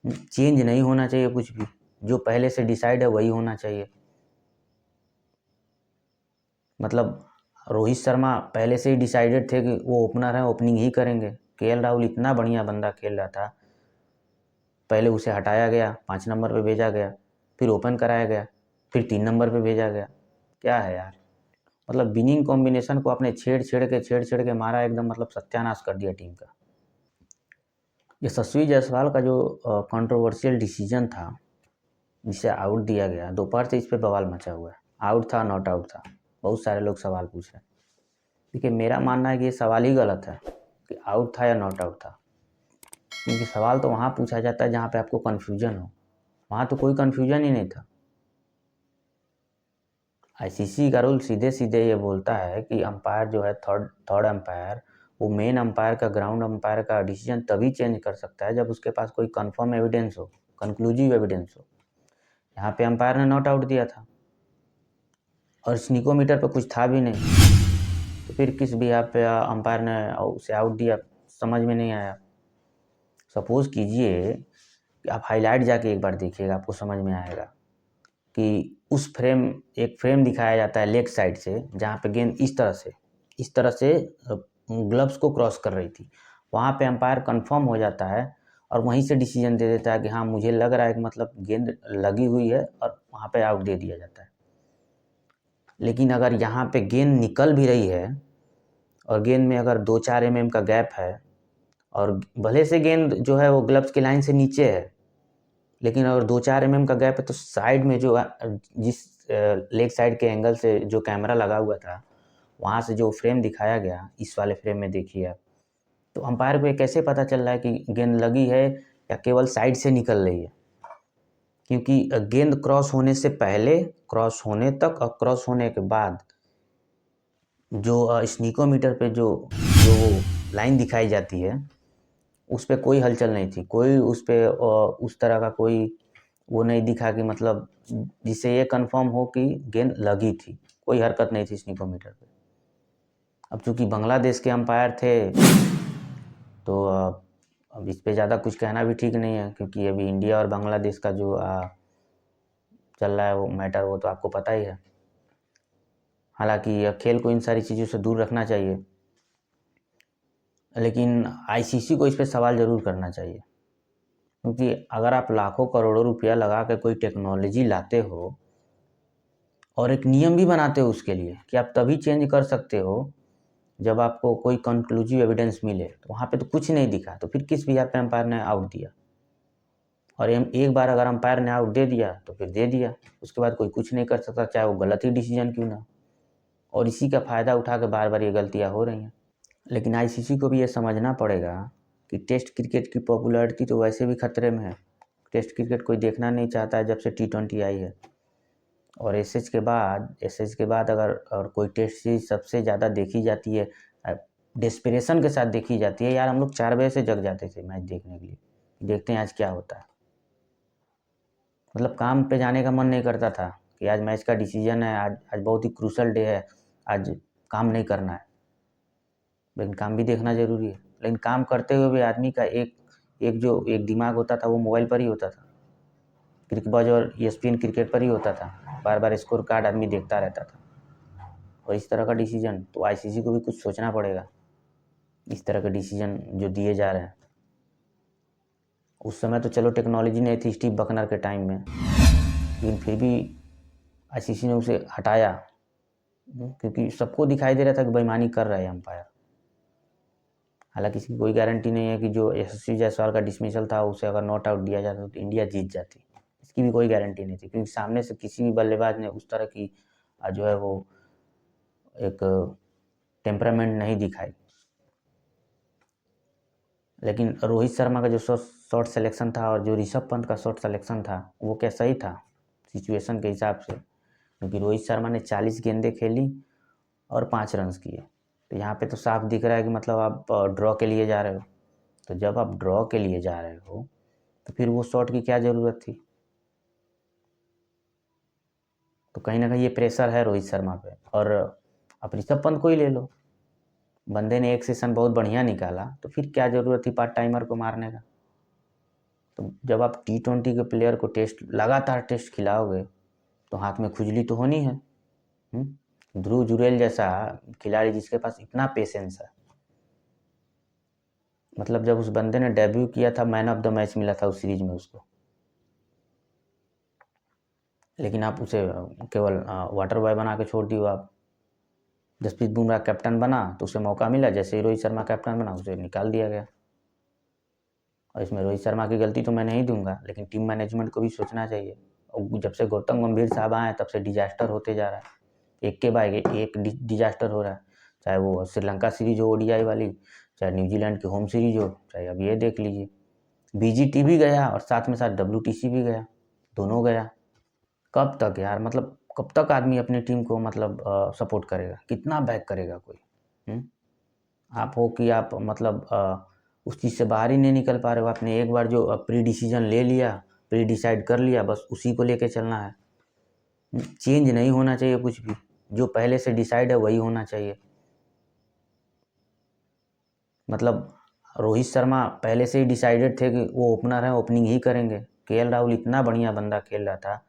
Change नहीं होना चाहिए कुछ भी, जो पहले से डिसाइड है वही होना चाहिए। मतलब रोहित शर्मा पहले से ही डिसाइडेड थे कि वो ओपनर है, ओपनिंग ही करेंगे। केएल राहुल इतना बढ़िया बंदा खेल रहा था, पहले उसे हटाया गया, 5 नंबर पे भेजा गया, फिर ओपन कराया गया, फिर 3 नंबर पे भेजा गया। क्या है यार, मतलब विनिंग कॉम्बिनेशन को आपने छेड़ के मारा एकदम, मतलब सत्यानाश कर दिया टीम का। यशस्वी जायसवाल का जो कंट्रोवर्शियल डिसीजन था, जिसे आउट दिया गया, दोपहर से इस पर बवाल मचा हुआ है। आउट था, नॉट आउट था, बहुत सारे लोग सवाल पूछ रहे हैं। देखिए, मेरा मानना है कि ये सवाल ही गलत है कि आउट था या नॉट आउट था, क्योंकि सवाल तो वहाँ पूछा जाता है जहाँ पे आपको कन्फ्यूजन हो। वहाँ तो कोई कन्फ्यूजन ही नहीं था। आईसीसी का रूल सीधे सीधे ये बोलता है कि अंपायर जो है, थर्ड अंपायर, वो मेन अंपायर का, ग्राउंड अंपायर का डिसीजन तभी चेंज कर सकता है जब उसके पास कोई कंफर्म एविडेंस हो, कंक्लूसिव एविडेंस हो। यहाँ पे अंपायर ने नॉट आउट दिया था और स्निकोमीटर पे कुछ था भी नहीं, तो फिर किस बिहाफ पे अंपायर ने उसे आउट दिया, समझ में नहीं आया। सपोज़ कीजिए कि आप हाईलाइट जाके एक बार देखिएगा, आपको समझ में आएगा कि उस फ्रेम, एक फ्रेम दिखाया जाता है लेग साइड से, जहाँ पे गेंद इस तरह से ग्लव्स को क्रॉस कर रही थी। वहाँ पे अंपायर कंफर्म हो जाता है और वहीं से डिसीजन दे देता है कि हाँ, मुझे लग रहा है कि मतलब गेंद लगी हुई है, और वहाँ पे आउट दे दिया जाता है। लेकिन अगर यहाँ पे गेंद निकल भी रही है और गेंद में अगर 2-4 mm का गैप है, और भले से गेंद जो है वो ग्लव्स की लाइन से नीचे है, लेकिन अगर 2-4 mm का गैप है, तो साइड में जो जिस लेग साइड के एंगल से जो कैमरा लगा हुआ था, वहाँ से जो फ्रेम दिखाया गया, इस वाले फ्रेम में देखिए आप, तो अंपायर को ये कैसे पता चल रहा है कि गेंद लगी है या केवल साइड से निकल रही है? क्योंकि गेंद क्रॉस होने से पहले, क्रॉस होने तक और क्रॉस होने के बाद जो स्निकोमीटर पे जो जो लाइन दिखाई जाती है, उस पे कोई हलचल नहीं थी, कोई उस पे उस तरह का कोई वो नहीं दिखा कि मतलब जिससे ये कंफर्म हो कि गेंद लगी थी। कोई हरकत नहीं थी स्निकोमीटर पे। अब चूंकि बांग्लादेश के अंपायर थे, तो अब इस पे ज़्यादा कुछ कहना भी ठीक नहीं है, क्योंकि अभी इंडिया और बांग्लादेश का जो चल रहा है वो मैटर, वो तो आपको पता ही है। हालांकि खेल को इन सारी चीज़ों से दूर रखना चाहिए, लेकिन आईसीसी को इस पे सवाल ज़रूर करना चाहिए। क्योंकि अगर आप लाखों करोड़ों रुपया लगा के कोई टेक्नोलॉजी लाते हो और एक नियम भी बनाते हो उसके लिए कि आप तभी चेंज कर सकते हो जब आपको कोई कंक्लूसिव एविडेंस मिले, तो वहाँ पे तो कुछ नहीं दिखा, तो फिर किस बिहार पे अंपायर ने आउट दिया? और एक बार अगर अंपायर ने आउट दे दिया तो फिर दे दिया, उसके बाद कोई कुछ नहीं कर सकता, चाहे वो गलत ही डिसीजन क्यों ना। और इसी का फ़ायदा उठा के बार बार ये गलतियाँ हो रही हैं। लेकिन आईसीसी को भी ये समझना पड़ेगा कि टेस्ट क्रिकेट की पॉपुलैरिटी तो वैसे भी खतरे में है। टेस्ट क्रिकेट कोई देखना नहीं चाहता है जब से T20 आई है। और एसएच के बाद अगर और कोई टेस्ट सीरीज सबसे ज़्यादा देखी जाती है, डेस्परेशन के साथ देखी जाती है। यार, हम लोग 4 बजे से जग जाते थे मैच देखने के लिए, देखते हैं आज क्या होता है। मतलब काम पे जाने का मन नहीं करता था कि आज मैच का डिसीजन है, आज बहुत ही क्रूशल डे है, आज काम नहीं करना है। लेकिन काम भी देखना ज़रूरी है। लेकिन काम करते हुए भी आदमी का एक दिमाग होता था, वो मोबाइल पर ही होता था। क्रिकबज़ और ESPN क्रिकेट पर ही होता था। बार बार स्कोर कार्ड आदमी देखता रहता था। और इस तरह का डिसीजन तो आईसीसी को भी कुछ सोचना पड़ेगा। इस तरह के डिसीजन जो दिए जा रहे हैं, उस समय तो चलो टेक्नोलॉजी नहीं थी स्टीव बकनर के टाइम में, लेकिन फिर भी आईसीसी ने उसे हटाया, क्योंकि सबको दिखाई दे रहा था कि बेईमानी कर रहा है अंपायर। हालांकि इसकी कोई गारंटी नहीं है कि जो यशस्वी जायसवाल का डिसमिसल था, उसे अगर नॉट आउट दिया जाता तो इंडिया जीत जाती। इसकी भी कोई गारंटी नहीं थी, क्योंकि सामने से किसी भी बल्लेबाज ने उस तरह की जो है वो एक टेम्परामेंट नहीं दिखाई। लेकिन रोहित शर्मा का जो शॉट सिलेक्शन था और जो ऋषभ पंत का शॉट सिलेक्शन था, वो क्या सही था सिचुएशन के हिसाब से? क्योंकि रोहित शर्मा ने 40 गेंदें खेली और 5 रन किए। तो यहाँ पे तो साफ दिख रहा है कि मतलब आप ड्रॉ के लिए जा रहे हो। तो जब आप ड्रॉ के लिए जा रहे हो, तो फिर वो शॉट की क्या ज़रूरत थी? तो कहीं ना कहीं ये प्रेशर है रोहित शर्मा पे। और आप ऋषभ पंत को ही ले लो, बंदे ने एक सेशन बहुत बढ़िया निकाला, तो फिर क्या ज़रूरत थी पार्ट टाइमर को मारने का? तो जब आप T20 के प्लेयर को लगातार टेस्ट खिलाओगे तो हाथ में खुजली तो होनी है। ध्रुव जुरैल जैसा खिलाड़ी जिसके पास इतना पेशेंस है, मतलब जब उस बंदे ने डेब्यू किया था मैन ऑफ द मैच मिला था उस सीरीज में उसको, लेकिन आप उसे केवल वाटर बॉय बना के छोड़ दियो आप। जसप्रीत बुमराह कैप्टन बना तो उसे मौका मिला, जैसे ही रोहित शर्मा कैप्टन बना उसे निकाल दिया गया। और इसमें रोहित शर्मा की गलती तो मैं नहीं दूंगा, लेकिन टीम मैनेजमेंट को भी सोचना चाहिए। और जब से गौतम गंभीर साहब आए तब से डिजास्टर होते जा रहा है, एक के बाद एक डिजास्टर हो रहा है, चाहे वो श्रीलंका सीरीज हो ODI वाली, चाहे न्यूजीलैंड की होम सीरीज हो, चाहे अब ये देख लीजिए BGT भी गया और साथ में साथ WTC भी गया, दोनों गया। कब तक यार, मतलब कब तक आदमी अपनी टीम को मतलब सपोर्ट करेगा, कितना बैक करेगा कोई। आप हो कि आप मतलब उस चीज़ से बाहर ही नहीं निकल पा रहे हो। आपने एक बार जो प्री डिसीजन ले लिया, प्री डिसाइड कर लिया, बस उसी को लेके चलना है। चेंज नहीं होना चाहिए कुछ भी, जो पहले से डिसाइड है वही होना चाहिए। मतलब रोहित शर्मा पहले से ही डिसाइडेड थे कि वो ओपनर है, ओपनिंग ही करेंगे। KL राहुल इतना बढ़िया बंदा खेल रहा था,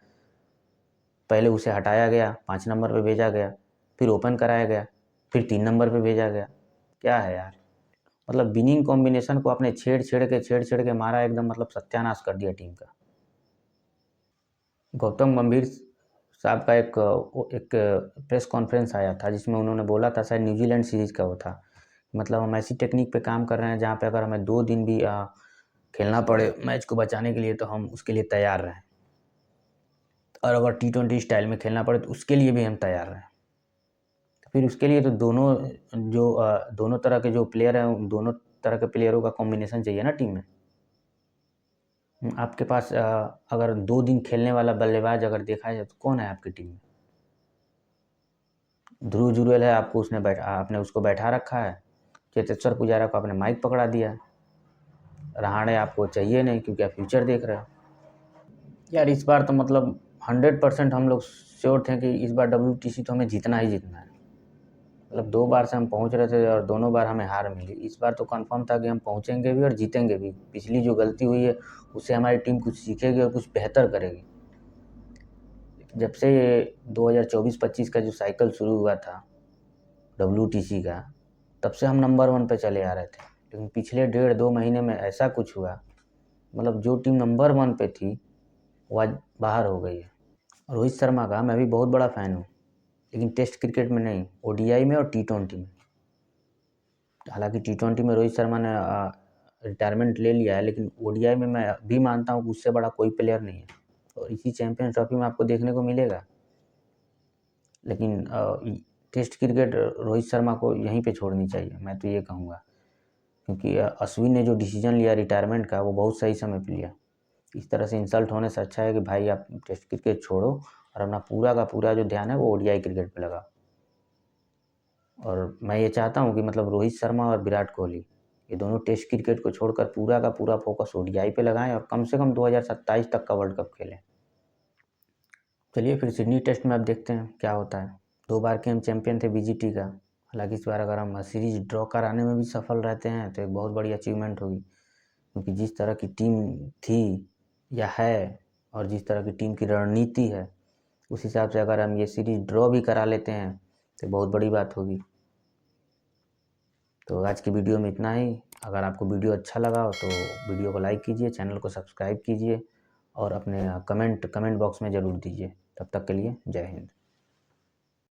पहले उसे हटाया गया, 5 नंबर पे भेजा गया, फिर ओपन कराया गया, फिर 3 नंबर पे भेजा गया। क्या है यार, मतलब विनिंग कॉम्बिनेशन को आपने छेड़ के मारा एकदम, मतलब सत्यानाश कर दिया टीम का। गौतम गंभीर साहब का एक प्रेस कॉन्फ्रेंस आया था जिसमें उन्होंने बोला था, शायद न्यूजीलैंड सीरीज़ का वो था, मतलब हम ऐसी टेक्निक पे काम कर रहे हैं जहाँ पे अगर हमें 2 दिन भी खेलना पड़े मैच को बचाने के लिए तो हम उसके लिए तैयार रहें, और अगर T20 स्टाइल में खेलना पड़े तो उसके लिए भी हम तैयार रहें। फिर उसके लिए तो दोनों तरह के जो प्लेयर हैं, उन दोनों तरह के प्लेयरों का कॉम्बिनेशन चाहिए ना टीम में। आपके पास अगर 2 दिन खेलने वाला बल्लेबाज अगर देखा जाए तो कौन है आपकी टीम में? ध्रुव जुरैल है, आपने उसको बैठा रखा है। चेतेश्वर पुजारा को आपने माइक पकड़ा दिया है। रहाणे आपको चाहिए नहीं क्योंकि आप फ्यूचर देख रहे हो। यार इस बार तो मतलब 100% हम लोग श्योर थे कि इस बार WTC तो हमें जीतना ही जीतना है। मतलब 2 बार से हम पहुंच रहे थे और दोनों बार हमें हार मिली। इस बार तो कंफर्म था कि हम पहुंचेंगे भी और जीतेंगे भी। पिछली जो गलती हुई है उससे हमारी टीम कुछ सीखेगी और कुछ बेहतर करेगी। जब से 2024-25 का जो साइकिल शुरू हुआ था WTC का, तब से हम नंबर 1 पे चले आ रहे थे, लेकिन पिछले 1.5-2 महीने में ऐसा कुछ हुआ, मतलब जो टीम नंबर 1 पे थी वो आज बाहर हो गई है। रोहित शर्मा का मैं भी बहुत बड़ा फ़ैन हूँ, लेकिन टेस्ट क्रिकेट में नहीं, ODI में और T20 में। हालांकि T20 में रोहित शर्मा ने रिटायरमेंट ले लिया है, लेकिन ODI में मैं भी मानता हूँ कि उससे बड़ा कोई प्लेयर नहीं है, और इसी चैंपियंस ट्रॉफी में आपको देखने को मिलेगा। लेकिन टेस्ट क्रिकेट रोहित शर्मा को यहीं पे छोड़नी चाहिए, मैं तो ये कहूँगा, क्योंकि अश्विन ने जो डिसीजन लिया रिटायरमेंट का वो बहुत सही समय पे लिया। इस तरह से इंसल्ट होने से अच्छा है कि भाई आप टेस्ट क्रिकेट छोड़ो और अपना पूरा का पूरा जो ध्यान है वो ODI क्रिकेट पे लगाओ। और मैं ये चाहता हूँ कि मतलब रोहित शर्मा और विराट कोहली ये दोनों टेस्ट क्रिकेट को छोड़कर पूरा का पूरा फोकस ODI पे लगाएं और कम से कम 2027 तक का वर्ल्ड कप खेलें। चलिए फिर सिडनी टेस्ट में अब देखते हैं क्या होता है। 2 बार के हम चैंपियन थे BGT का। हालांकि इस बार अगर हम सीरीज ड्रॉ कराने में भी सफल रहते हैं तो एक बहुत बड़ी अचीवमेंट होगी, क्योंकि जिस तरह की टीम थी या है और जिस तरह की टीम की रणनीति है, उस हिसाब से अगर हम ये सीरीज ड्रॉ भी करा लेते हैं तो बहुत बड़ी बात होगी। तो आज की वीडियो में इतना ही। अगर आपको वीडियो अच्छा लगा हो तो वीडियो को लाइक कीजिए, चैनल को सब्सक्राइब कीजिए और अपने कमेंट बॉक्स में ज़रूर दीजिए। तब तक के लिए जय हिंद।